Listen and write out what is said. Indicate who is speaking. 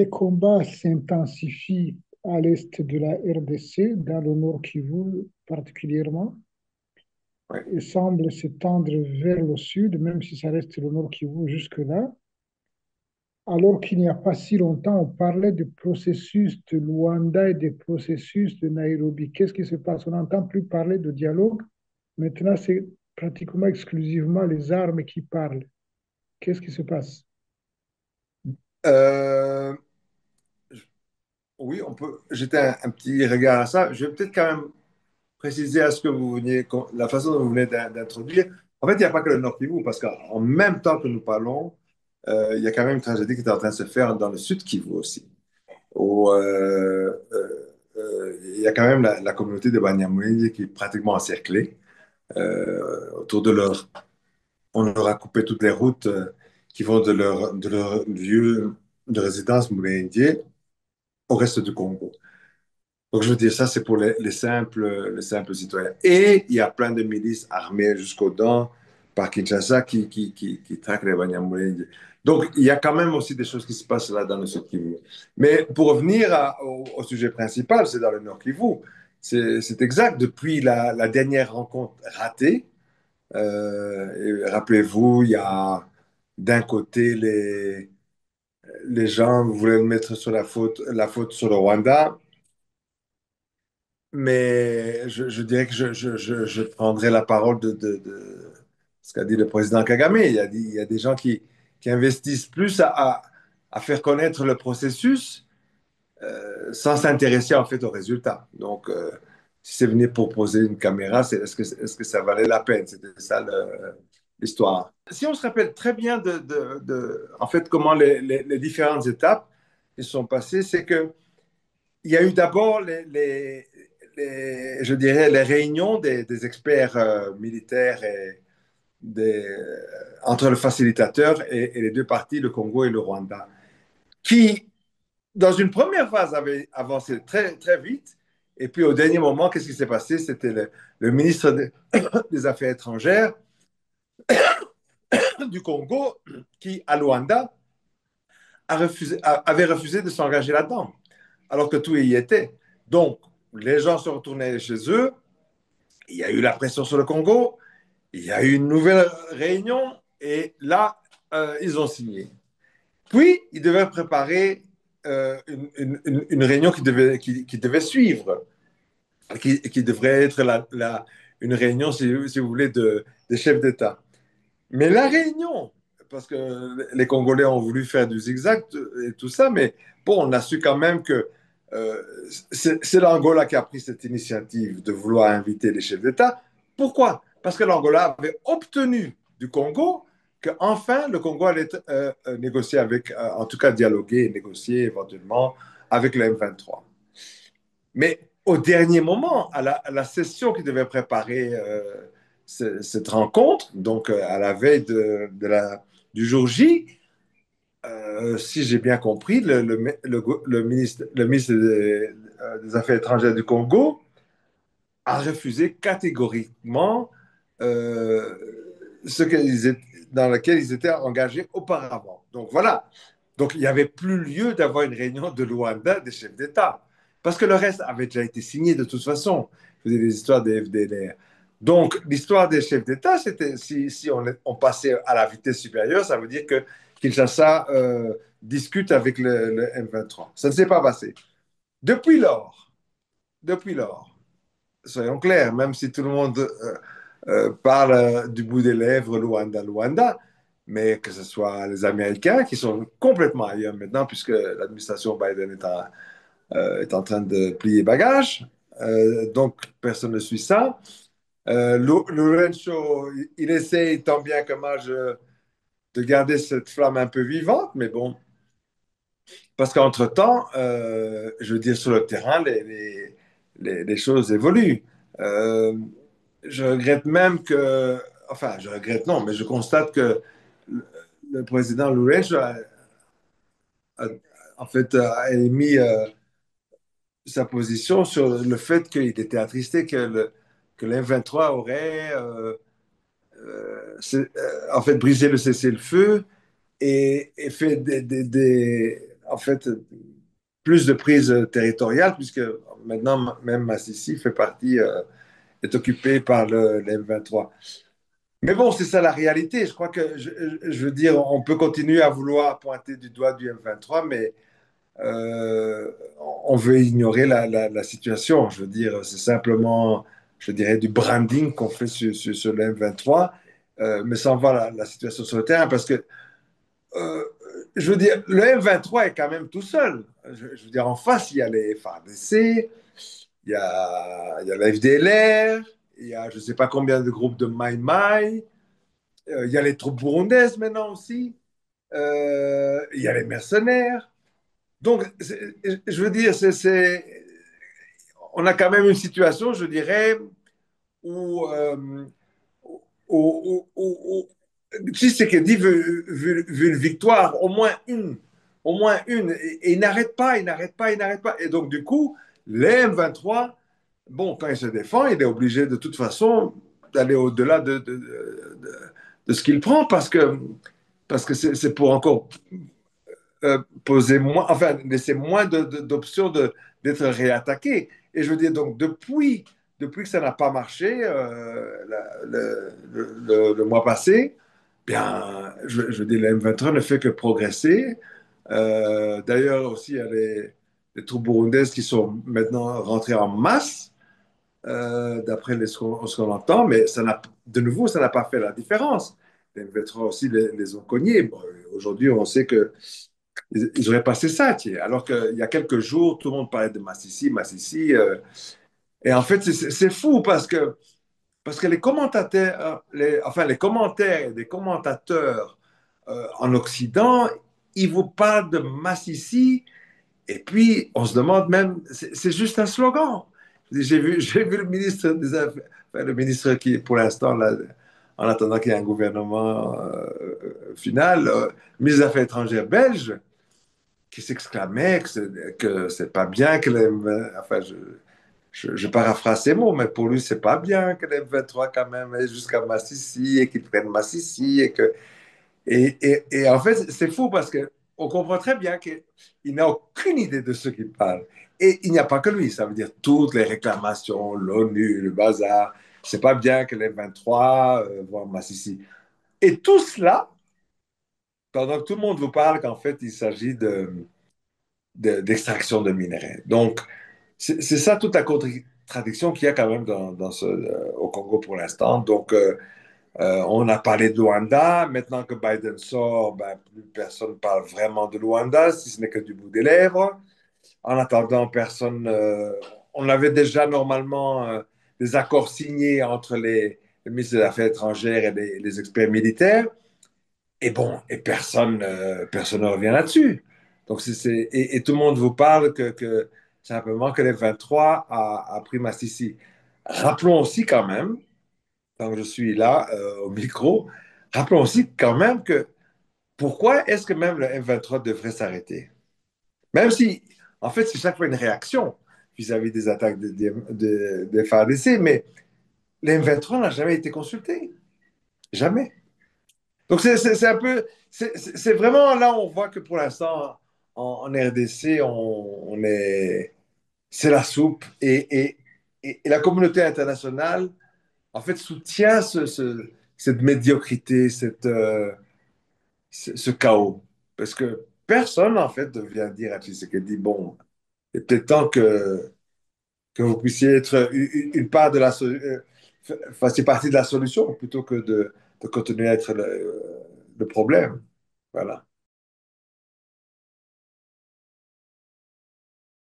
Speaker 1: les combats s'intensifient à l'est de la RDC, dans le nord Kivu particulièrement,
Speaker 2: Ouais.
Speaker 1: et semblent s'étendre vers le sud, même si ça reste le nord Kivu jusque-là. Alors qu'il n'y a pas si longtemps, on parlait du processus de Luanda et des processus de Nairobi. Qu'est-ce qui se passe? On n'entend plus parler de dialogue. Maintenant, c'est pratiquement exclusivement les armes qui parlent. Qu'est-ce qui se passe?
Speaker 2: Euh, oui, on peut jeter un petit regard à ça. Je vais peut-être quand même préciser à ce que vous veniez, la façon dont vous venez d'introduire. En fait, il n'y a pas que le Nord Kivu, parce qu'en même temps que nous parlons, il y a quand même une tragédie qui est en train de se faire dans le Sud Kivu aussi, où il y a quand même la communauté de Banyamulenge qui est pratiquement encerclée autour de leur. On leur a coupé toutes les routes qui vont de leur lieu de résidence Mulindé au reste du Congo. Donc, je veux dire, ça, c'est pour les simples citoyens. Et il y a plein de milices armées jusqu'aux dents par Kinshasa qui traquent les Banyamulenge. Donc, il y a quand même aussi des choses qui se passent là dans le Sud Kivu. Mais pour revenir au sujet principal, c'est dans le Nord Kivu. C'est exact. Depuis la dernière rencontre ratée, et rappelez-vous, il y a d'un côté les gens voulaient mettre sur la faute sur le Rwanda. Mais je dirais que je prendrai la parole de ce qu'a dit le président Kagame. Il y a des gens qui investissent plus à faire connaître le processus sans s'intéresser en fait aux résultats. Donc, si c'est venu pour poser une caméra, est-ce que ça valait la peine? C'était ça l'histoire. Si on se rappelle très bien en fait, comment les différentes étapes qui se sont passées, c'est que il y a eu d'abord je dirais, les réunions des experts militaires entre le facilitateur et les deux parties, le Congo et le Rwanda, qui, dans une première phase, avaient avancé très, très vite. Et puis, au dernier moment, qu'est-ce qui s'est passé? C'était le ministre des Affaires étrangères du Congo qui, à Luanda, avait refusé de s'engager là-dedans, alors que tout y était. Donc, les gens se retournaient chez eux. Il y a eu la pression sur le Congo, il y a eu une nouvelle réunion et là, ils ont signé. Puis, ils devaient préparer une réunion qui devait suivre, qui devrait être une réunion, si vous voulez, des chefs d'État. Mais la réunion, parce que les Congolais ont voulu faire du zigzag et tout ça, mais bon, on a su quand même que euh, c'est l'Angola qui a pris cette initiative de vouloir inviter les chefs d'État. Pourquoi? Parce que l'Angola avait obtenu du Congo qu'enfin le Congo allait négocier avec, en tout cas dialoguer et négocier éventuellement avec le M23. Mais au dernier moment, à la session qui devait préparer cette rencontre, donc à la veille du jour J, si j'ai bien compris, le ministre des Affaires étrangères du Congo a refusé catégoriquement euh, dans lequel ils étaient engagés auparavant. Donc voilà. Donc il n'y avait plus lieu d'avoir une réunion de Luanda des chefs d'État. Parce que le reste avait déjà été signé de toute façon. Vous avez des histoires des FDLR. Donc l'histoire des chefs d'État, c'était si on passait à la vitesse supérieure, ça veut dire que Kinshasa discute avec le M23. Ça ne s'est pas passé. Depuis lors, soyons clairs, même si tout le monde parle du bout des lèvres Luanda, Luanda, mais que ce soit les Américains qui sont complètement ailleurs maintenant, puisque l'administration Biden est en train de plier bagages, donc personne ne suit ça. Lourenço, il essaye tant bien que mal de garder cette flamme un peu vivante, mais bon, parce qu'entre-temps, je veux dire, sur le terrain, les choses évoluent. Euh, je regrette même enfin, je regrette non, mais je constate que le, le président Lourenço a- en fait, a émis sa position sur le fait qu'il était attristé que l'M23 aurait en fait brisé le cessez-le-feu et fait en fait, plus de prise territoriale, puisque maintenant, même Massissi fait partie, est occupé par le M23. Mais bon, c'est ça la réalité. Je crois que, je veux dire, on peut continuer à vouloir pointer du doigt du M23, mais euh, on veut ignorer la situation. Je veux dire, c'est simplement, je dirais, du branding qu'on fait sur le M23, mais sans voir la situation sur le terrain, parce que, euh, je veux dire, le M23 est quand même tout seul. Je veux dire, en face, il y a les FARDC, il y a la FDLR, il y a je ne sais pas combien de groupes de Mai Mai, il y a les troupes burundaises maintenant aussi, il y a les mercenaires. Donc, je veux dire, on a quand même une situation, je dirais, où, où Tshisekedi veut une victoire, au moins une, et il n'arrête pas, il n'arrête pas, il n'arrête pas. Et donc, du coup, les M23, bon, quand il se défend, il est obligé de toute façon d'aller au-delà de ce qu'il prend parce que c'est pour encore poser moins, enfin, laisser moins d'options d'être réattaqué. Et je veux dire, donc, depuis que ça n'a pas marché le mois passé, bien, je veux dire, la M23 ne fait que progresser. D'ailleurs, aussi, il y a les troupes burundaises qui sont maintenant rentrées en masse, d'après ce qu'on entend, mais de nouveau, ça n'a pas fait la différence. Les M23 aussi les ont cognés. Bon, aujourd'hui, on sait que ils auraient passé ça, tu sais. Alors qu'il y a quelques jours, tout le monde parlait de Massissi, Massissi. Et en fait, c'est fou parce que les commentateurs, enfin, les commentaires des commentateurs en Occident, ils vous parlent de Massissi. Et puis, on se demande même, c'est juste un slogan. J'ai vu le ministre des Affaires, enfin, le ministre qui, pour l'instant, là, en attendant qu'il y ait un gouvernement final, le ministre des Affaires étrangères belge, qui s'exclamait que c'est pas bien que les, enfin, je paraphrase ces mots, mais pour lui, c'est pas bien que les 23 quand même aient jusqu'à Massissi et qu'ils prennent Massissi et en fait, c'est fou parce que on comprend très bien qu'il n'a aucune idée de ce qu'il parle. Et il n'y a pas que lui, ça veut dire toutes les réclamations, l'ONU, le bazar. C'est pas bien que les 23 voient Massissi. Et tout cela, pendant que tout le monde vous parle qu'en fait, il s'agit d'extraction de minerais. Donc, c'est ça toute la contradiction qu'il y a quand même au Congo pour l'instant. Donc, on a parlé de Luanda. Maintenant que Biden sort, ben, plus personne ne parle vraiment de Luanda, si ce n'est que du bout des lèvres. En attendant, on avait déjà normalement des accords signés entre les ministres des Affaires étrangères et les experts militaires. Et bon, et personne ne revient là-dessus. Donc, et tout le monde vous parle que simplement que les 23 a pris Massissi. Rappelons aussi quand même, tant que je suis là au micro, rappelons aussi quand même que pourquoi est-ce que même le M23 devrait s'arrêter? Même si, en fait, c'est chaque fois une réaction vis-à-vis des attaques des FARDC, mais le M23 n'a jamais été consulté. Jamais. Donc, c'est un peu, c'est vraiment là où on voit que pour l'instant, en RDC, c'est la soupe et la communauté internationale, en fait, soutient cette médiocrité, ce chaos. Parce que personne, en fait, ne vient dire à Tshisekedi, bon, il est peut-être temps que vous puissiez être une part de fassiez partie de la solution plutôt que de continuer à être le problème. Voilà.